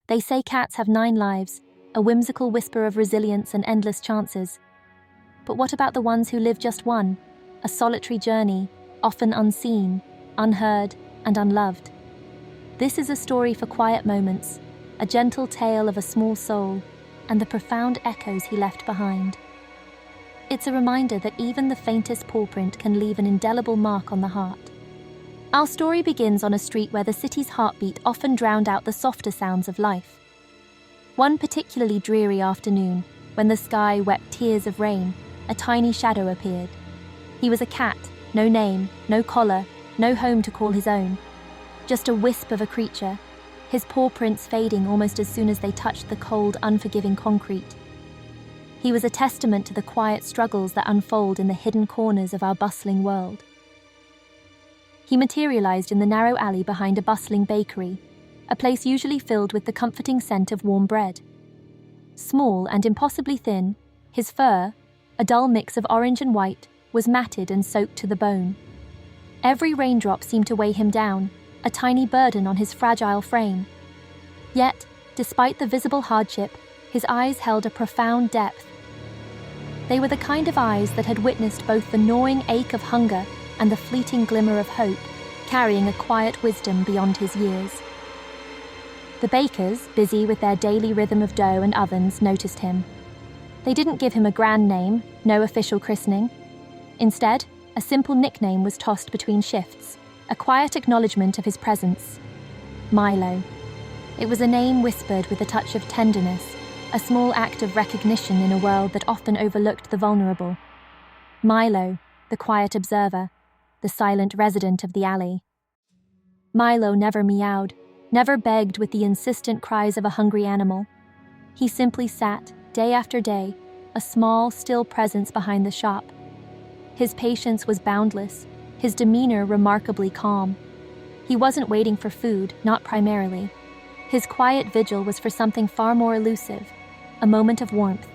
They say cats have 9 lives, a whimsical whisper of resilience and endless chances. But what about the ones who live just one? A solitary journey, often unseen, unheard, and unloved. This is a story for quiet moments, a gentle tale of a small soul, and the profound echoes he left behind. It's a reminder that even the faintest paw print can leave an indelible mark on the heart. Our story begins on a street where the city's heartbeat often drowned out the softer sounds of life. One particularly dreary afternoon, when the sky wept tears of rain, a tiny shadow appeared. He was a cat, no name, no collar, no home to call his own. Just a wisp of a creature, his paw prints fading almost as soon as they touched the cold, unforgiving concrete. He was a testament to the quiet struggles that unfold in the hidden corners of our bustling world. He materialized in the narrow alley behind a bustling bakery, a place usually filled with the comforting scent of warm bread. Small and impossibly thin, his fur, a dull mix of orange and white, was matted and soaked to the bone. Every raindrop seemed to weigh him down, a tiny burden on his fragile frame. Yet, despite the visible hardship, his eyes held a profound depth. They were the kind of eyes that had witnessed both the gnawing ache of hunger and the fleeting glimmer of hope, carrying a quiet wisdom beyond his years. The bakers, busy with their daily rhythm of dough and ovens, noticed him. They didn't give him a grand name, no official christening. Instead, a simple nickname was tossed between shifts, a quiet acknowledgement of his presence. Milo. It was a name whispered with a touch of tenderness, a small act of recognition in a world that often overlooked the vulnerable. Milo, the quiet observer, the silent resident of the alley. Milo never meowed, never begged with the insistent cries of a hungry animal. He simply sat, day after day, a small, still presence behind the shop. His patience was boundless, his demeanor remarkably calm. He wasn't waiting for food, not primarily. His quiet vigil was for something far more elusive, a moment of warmth.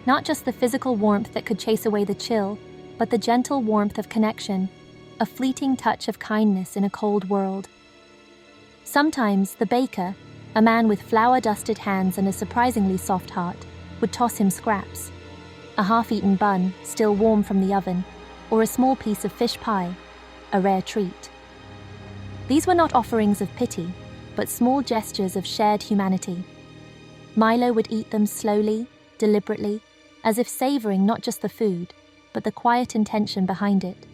Not just the physical warmth that could chase away the chill, but the gentle warmth of connection, a fleeting touch of kindness in a cold world. Sometimes the baker, a man with flour-dusted hands and a surprisingly soft heart, would toss him scraps. A half-eaten bun, still warm from the oven, or a small piece of fish pie, a rare treat. These were not offerings of pity, but small gestures of shared humanity. Milo would eat them slowly, deliberately, as if savoring not just the food, but the quiet intention behind it.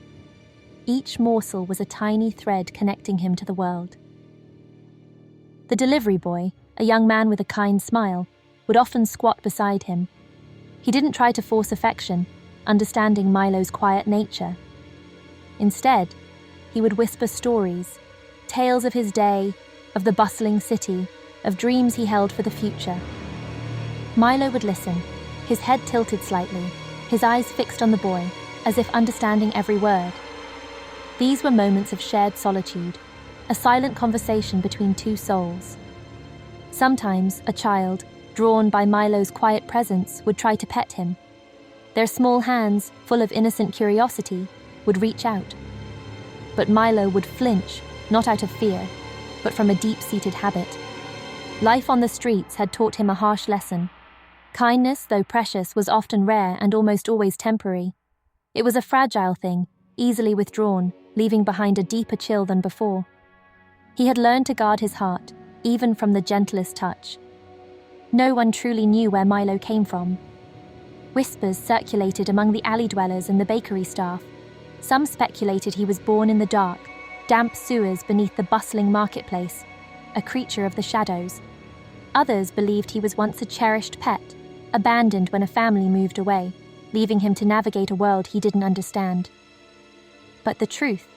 Each morsel was a tiny thread connecting him to the world. The delivery boy, a young man with a kind smile, would often squat beside him. He didn't try to force affection, understanding Milo's quiet nature. Instead, he would whisper stories, tales of his day, of the bustling city, of dreams he held for the future. Milo would listen, his head tilted slightly, his eyes fixed on the boy, as if understanding every word. These were moments of shared solitude, a silent conversation between two souls. Sometimes a child, drawn by Milo's quiet presence, would try to pet him. Their small hands, full of innocent curiosity, would reach out. But Milo would flinch, not out of fear, but from a deep-seated habit. Life on the streets had taught him a harsh lesson. Kindness, though precious, was often rare and almost always temporary. It was a fragile thing, easily withdrawn, leaving behind a deeper chill than before. He had learned to guard his heart, even from the gentlest touch. No one truly knew where Milo came from. Whispers circulated among the alley dwellers and the bakery staff. Some speculated he was born in the dark, damp sewers beneath the bustling marketplace, a creature of the shadows. Others believed he was once a cherished pet, abandoned when a family moved away, leaving him to navigate a world he didn't understand. But the truth,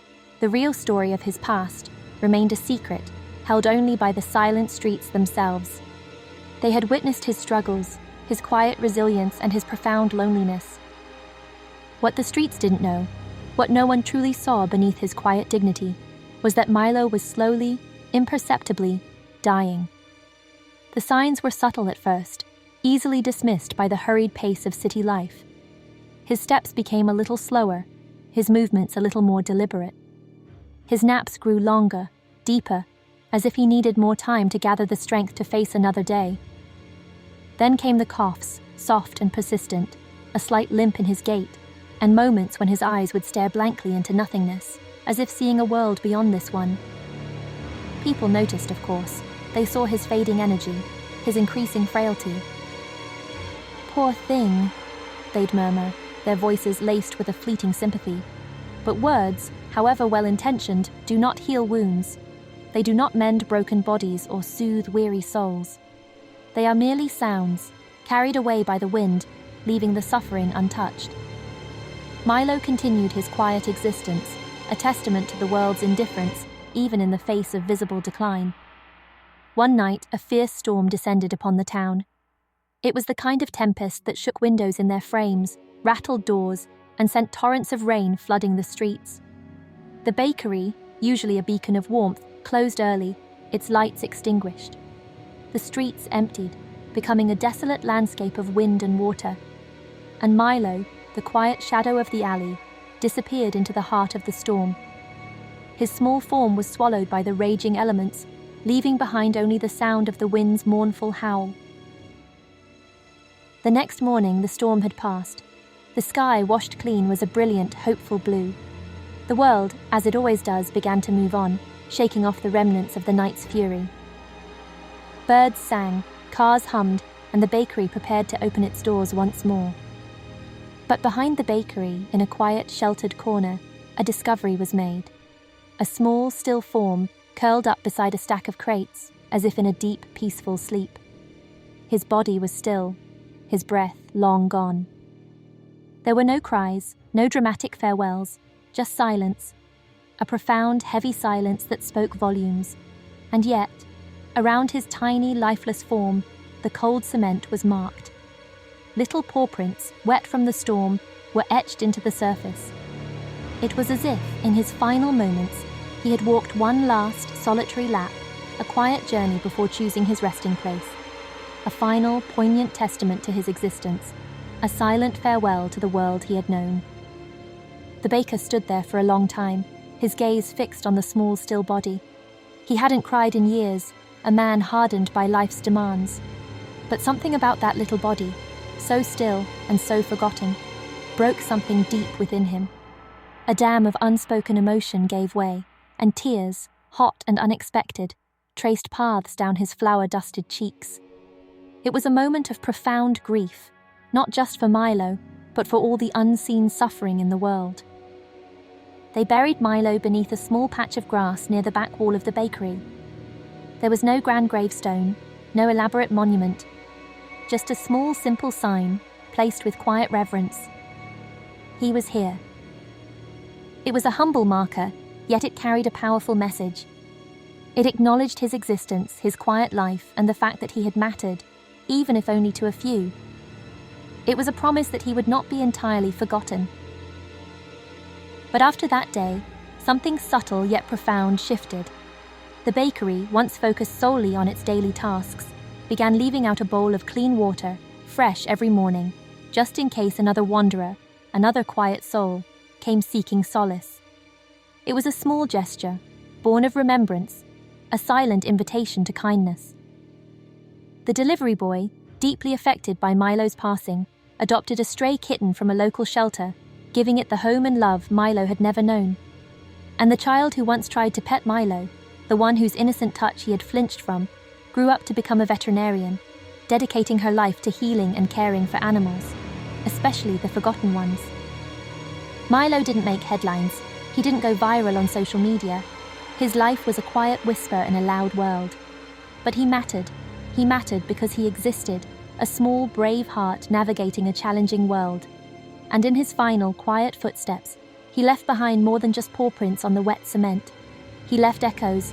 the real story of his past, remained a secret, held only by the silent streets themselves. They had witnessed his struggles, his quiet resilience, and his profound loneliness. What the streets didn't know, what no one truly saw beneath his quiet dignity, was that Milo was slowly, imperceptibly, dying. The signs were subtle at first, easily dismissed by the hurried pace of city life. His steps became a little slower, his movements a little more deliberate. His naps grew longer, deeper, as if he needed more time to gather the strength to face another day. Then came the coughs, soft and persistent, a slight limp in his gait, and moments when his eyes would stare blankly into nothingness, as if seeing a world beyond this one. People noticed, of course. They saw his fading energy, his increasing frailty. "Poor thing," they'd murmur, their voices laced with a fleeting sympathy. But words, however well-intentioned, do not heal wounds. They do not mend broken bodies or soothe weary souls. They are merely sounds, carried away by the wind, leaving the suffering untouched. Milo continued his quiet existence, a testament to the world's indifference, even in the face of visible decline. One night, a fierce storm descended upon the town. It was the kind of tempest that shook windows in their frames, rattled doors, and sent torrents of rain flooding the streets. The bakery, usually a beacon of warmth, closed early, its lights extinguished. The streets emptied, becoming a desolate landscape of wind and water. And Milo, the quiet shadow of the alley, disappeared into the heart of the storm. His small form was swallowed by the raging elements, leaving behind only the sound of the wind's mournful howl. The next morning, the storm had passed. The sky, washed clean, was a brilliant, hopeful blue. The world, as it always does, began to move on, shaking off the remnants of the night's fury. Birds sang, cars hummed, and the bakery prepared to open its doors once more. But behind the bakery, in a quiet, sheltered corner, a discovery was made. A small, still form curled up beside a stack of crates, as if in a deep, peaceful sleep. His body was still, his breath long gone. There were no cries, no dramatic farewells, just silence, a profound, heavy silence that spoke volumes. And yet, around his tiny, lifeless form, the cold cement was marked. Little paw prints, wet from the storm, were etched into the surface. It was as if, in his final moments, he had walked one last, solitary lap, a quiet journey before choosing his resting place. A final, poignant testament to his existence, a silent farewell to the world he had known. The baker stood there for a long time, his gaze fixed on the small, still body. He hadn't cried in years, a man hardened by life's demands. But something about that little body, so still and so forgotten, broke something deep within him. A dam of unspoken emotion gave way, and tears, hot and unexpected, traced paths down his flour-dusted cheeks. It was a moment of profound grief, not just for Milo, but for all the unseen suffering in the world. They buried Milo beneath a small patch of grass near the back wall of the bakery. There was no grand gravestone, no elaborate monument, just a small, simple sign, placed with quiet reverence. He was here. It was a humble marker, yet it carried a powerful message. It acknowledged his existence, his quiet life, and the fact that he had mattered, even if only to a few. It was a promise that he would not be entirely forgotten. But after that day, something subtle yet profound shifted. The bakery, once focused solely on its daily tasks, began leaving out a bowl of clean water, fresh every morning, just in case another wanderer, another quiet soul, came seeking solace. It was a small gesture, born of remembrance, a silent invitation to kindness. The delivery boy, deeply affected by Milo's passing, adopted a stray kitten from a local shelter, giving it the home and love Milo had never known. And the child who once tried to pet Milo, the one whose innocent touch he had flinched from, grew up to become a veterinarian, dedicating her life to healing and caring for animals, especially the forgotten ones. Milo didn't make headlines. He didn't go viral on social media. His life was a quiet whisper in a loud world. But he mattered. He mattered because he existed, a small, brave heart navigating a challenging world. And in his final, quiet footsteps, he left behind more than just paw prints on the wet cement. He left echoes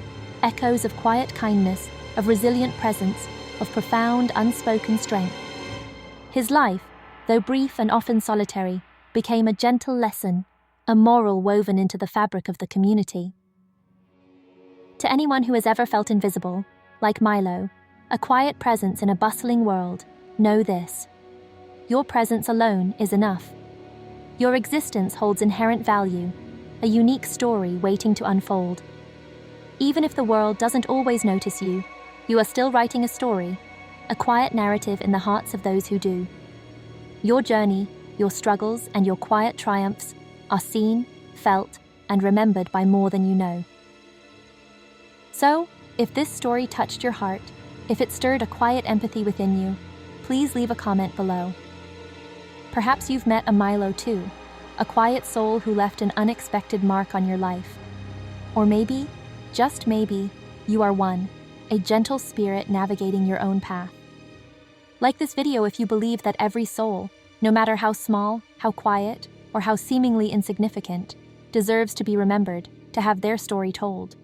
of quiet kindness, of resilient presence, of profound, unspoken strength. His life, though brief and often solitary, became a gentle lesson, a moral woven into the fabric of the community. To anyone who has ever felt invisible, like Milo, a quiet presence in a bustling world, know this: your presence alone is enough. Your existence holds inherent value, a unique story waiting to unfold. Even if the world doesn't always notice you, you are still writing a story, a quiet narrative in the hearts of those who do. Your journey, your struggles, and your quiet triumphs are seen, felt, and remembered by more than you know. So, if this story touched your heart, if it stirred a quiet empathy within you, please leave a comment below. Perhaps you've met a Milo too, a quiet soul who left an unexpected mark on your life. Or maybe, just maybe, you are one, a gentle spirit navigating your own path. Like this video if you believe that every soul, no matter how small, how quiet, or how seemingly insignificant, deserves to be remembered, to have their story told.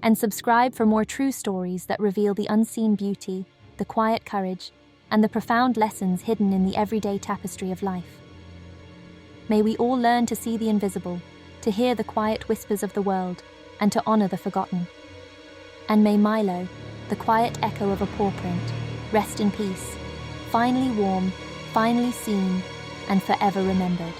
And subscribe for more true stories that reveal the unseen beauty, the quiet courage, and the profound lessons hidden in the everyday tapestry of life. May we all learn to see the invisible, to hear the quiet whispers of the world, and to honor the forgotten. And may Milo, the quiet echo of a paw print, rest in peace, finally warm, finally seen, and forever remembered.